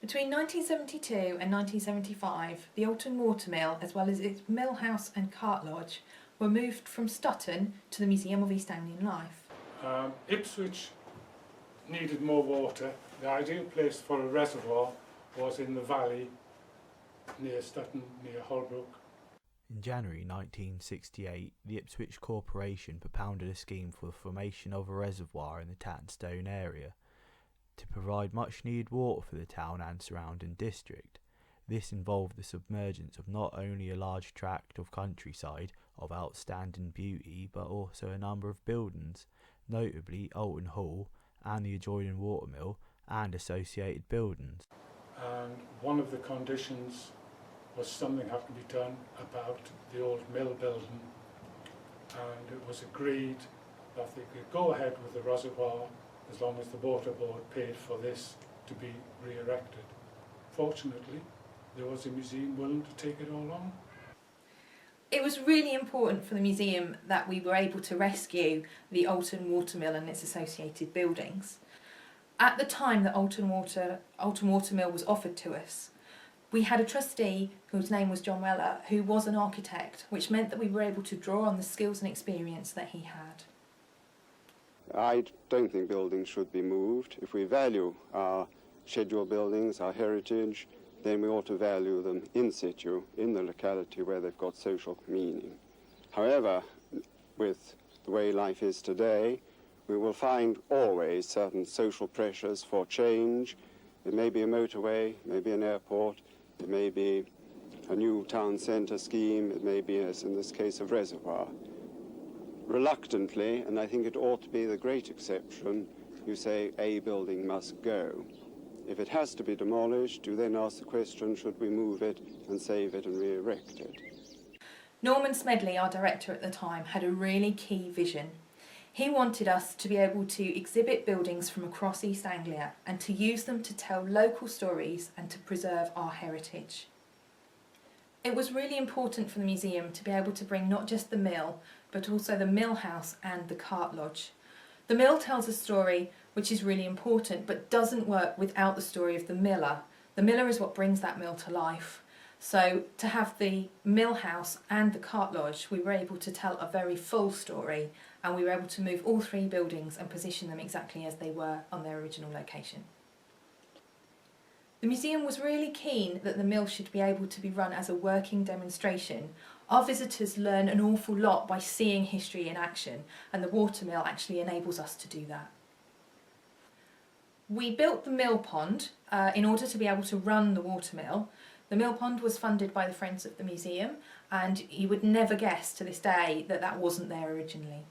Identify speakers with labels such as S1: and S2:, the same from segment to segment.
S1: Between 1972 and 1975, the Alton Watermill, as well as its mill house and cart lodge, were moved from Stutton to the Museum of East Anglian Life.
S2: Ipswich needed more water. The ideal place for a reservoir was in the valley near Stutton, near Holbrook.
S3: In January 1968, the Ipswich Corporation propounded a scheme for the formation of a reservoir in the Tattonstone area to provide much needed water for the town and surrounding district. This involved the submergence of not only a large tract of countryside of outstanding beauty, but also a number of buildings, notably Alton Hall and the adjoining watermill and associated buildings.
S2: And one of the conditions was something had to be done about the old mill building, and it was agreed that they could go ahead with the reservoir as long as the water board paid for this to be re-erected. Fortunately, there was a museum willing to take it all on.
S1: It was really important for the museum that we were able to rescue the Alton Watermill and its associated buildings. At the time that Alton Watermill was offered to us, we had a trustee whose name was John Weller, who was an architect, which meant that we were able to draw on the skills and experience that he had.
S4: I don't think buildings should be moved. If we value our scheduled buildings, our heritage, then we ought to value them in situ, in the locality where they've got social meaning. However, with the way life is today, we will find always certain social pressures for change. It may be a motorway, it may be an airport, it may be a new town centre scheme, it may be, as in this case, a reservoir. Reluctantly, and I think it ought to be the great exception, you say a building must go. If it has to be demolished, you then ask the question, should we move it and save it and re-erect it?
S1: Norman Smedley, our director at the time, had a really key vision. He wanted us to be able to exhibit buildings from across East Anglia and to use them to tell local stories and to preserve our heritage. It was really important for the museum to be able to bring not just the mill, but also the mill house and the cart lodge. The mill tells a story which is really important, but doesn't work without the story of the miller. The miller is what brings that mill to life. So to have the mill house and the cart lodge, we were able to tell a very full story, and we were able to move all three buildings and position them exactly as they were on their original location. The museum was really keen that the mill should be able to be run as a working demonstration. Our visitors learn an awful lot by seeing history in action, and the watermill actually enables us to do that. We built the mill pond in order to be able to run the watermill. The mill pond was funded by the Friends of the Museum, and you would never guess to this day that that wasn't there originally.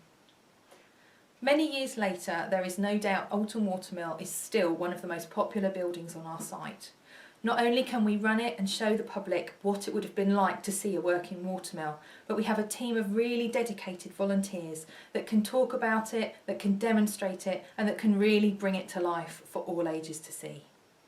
S1: Many years later, there is no doubt Alton Watermill is still one of the most popular buildings on our site. Not only can we run it and show the public what it would have been like to see a working watermill, but we have a team of really dedicated volunteers that can talk about it, that can demonstrate it, and that can really bring it to life for all ages to see.